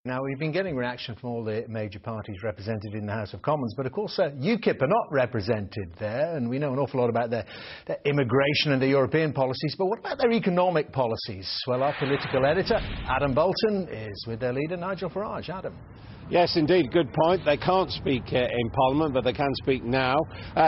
Now, we've been getting reaction from all the major parties represented in the House of Commons, but of course Ukip are not represented there, and we know an awful lot about their immigration and their European policies, but what about their economic policies? Well, our political editor, Adam Bolton, is with their leader, Nigel Farage. Adam. Yes, indeed, good point. They can't speak in Parliament, but they can speak now.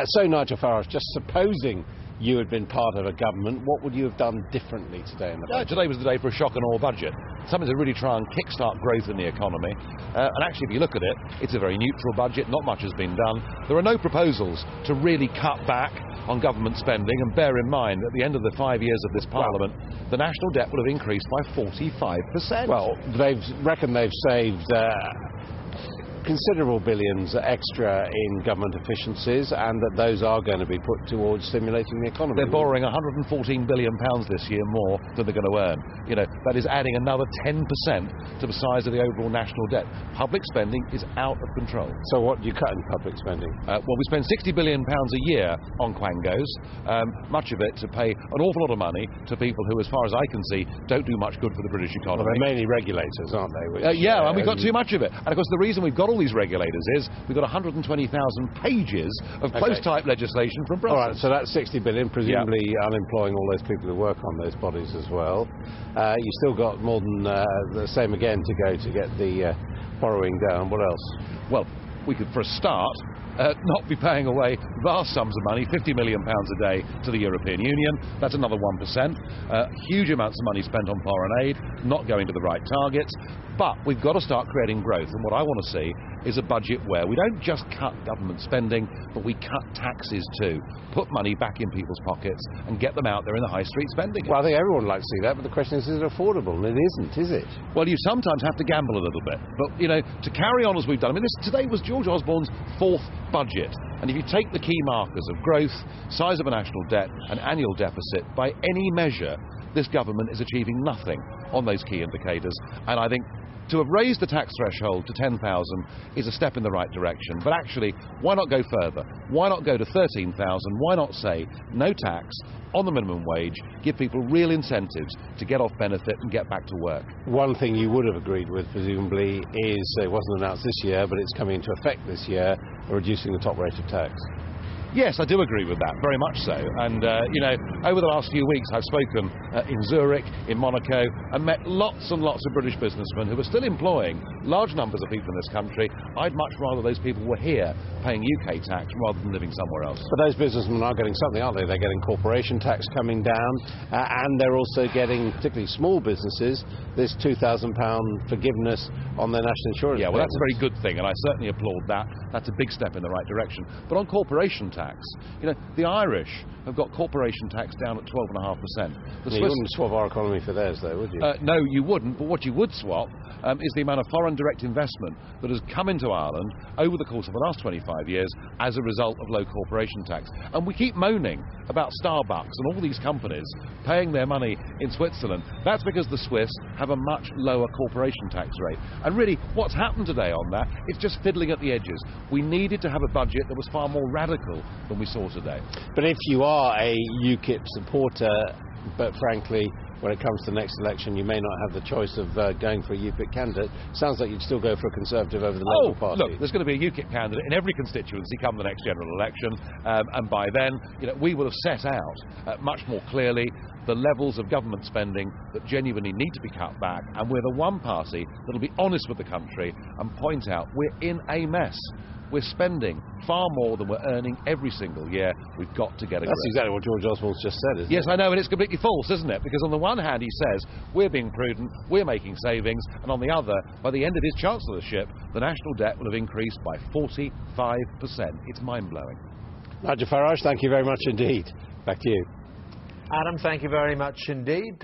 So, Nigel Farage, just supposing you had been part of a government, what would you have done differently today in the budget? Today was the day for a shock and awe budget. Something to really try and kickstart growth in the economy. And actually, if you look at it, it's a very neutral budget. Not much has been done. There are no proposals to really cut back on government spending. And bear in mind, at the end of the 5 years of this Parliament, the national debt will have increased by 45%. Well, they've reckoned they've saved considerable billions extra in government efficiencies, and that those are going to be put towards stimulating the economy. They're borrowing £114 billion this year more than they're going to earn. You know, that is adding another 10% to the size of the overall national debt. Public spending is out of control. So what do you cut in public spending? Well, we spend £60 billion a year on quangos, much of it to pay an awful lot of money to people who, as far as I can see, don't do much good for the British economy. Well, they're mainly regulators, aren't they? Yeah, and we've got too much of it. And of course, the reason we've got all these regulators is we've got 120,000 pages of close-type legislation from Brussels. All right, so that's 60 billion, presumably unemploying all those people who work on those bodies as well. You still got more than the same again to go to get the borrowing down. What else? Well, we could, for a start, not be paying away vast sums of money, £50 million a day to the European Union. That's another 1%. Huge amounts of money spent on foreign aid, not going to the right targets. But we've got to start creating growth. And what I want to see is a budget where we don't just cut government spending, but we cut taxes too. Put money back in people's pockets and get them out there in the high street spending. Well, I think everyone would like to see that, but the question is it affordable? And it isn't, is it? Well, you sometimes have to gamble a little bit. But, you know, to carry on as we've done, I mean, today was George Osborne's 4th budget. And if you take the key markers of growth, size of a national debt and annual deficit, by any measure, this government is achieving nothing on those key indicators. And I think to have raised the tax threshold to 10,000 is a step in the right direction. But actually, why not go further? Why not go to 13,000? Why not say no tax on the minimum wage, give people real incentives to get off benefit and get back to work? One thing you would have agreed with, presumably, is it wasn't announced this year, but it's coming into effect this year, reducing the top rate of tax. Yes, I do agree with that, very much so. And, you know, over the last few weeks I've spoken in Zurich, in Monaco, and met lots and lots of British businessmen who are still employing large numbers of people in this country. I'd much rather those people were here paying UK tax rather than living somewhere else. But those businessmen are getting something, aren't they? They're getting corporation tax coming down, and they're also getting, particularly small businesses, this £2,000 forgiveness on their national insurance. Yeah, well, that's a very good thing, and I certainly applaud that. That's a big step in the right direction. But on corporation tax, you know, the Irish have got corporation tax down at 12.5%. You wouldn't swap our economy for theirs, though, would you? No, you wouldn't. But what you would swap is the amount of foreign direct investment that has come into Ireland over the course of the last 25 years as a result of low corporation tax. And we keep moaning about Starbucks and all these companies paying their money in Switzerland. That's because the Swiss have a much lower corporation tax rate. And really, what's happened today on that, it's just fiddling at the edges. We needed to have a budget that was far more radical than we saw today. But if you are a UKIP supporter, but frankly, when it comes to the next election, you may not have the choice of going for a UKIP candidate. Sounds like you'd still go for a Conservative over the Labour Party. Look, there's going to be a UKIP candidate in every constituency come the next general election, and by then, you know, we will have set out much more clearly the levels of government spending that genuinely need to be cut back, and we're the one party that will be honest with the country and point out we're in a mess. We're spending far more than we're earning every single year. We've got to get a grip. That's exactly what George Osborne's just said, isn't it? Yes, I know, and it's completely false, isn't it? Because on the one hand, he says, we're being prudent, we're making savings, and on the other, by the end of his chancellorship, the national debt will have increased by 45%. It's mind-blowing. Nigel Farage, thank you very much indeed. Back to you. Adam, thank you very much indeed.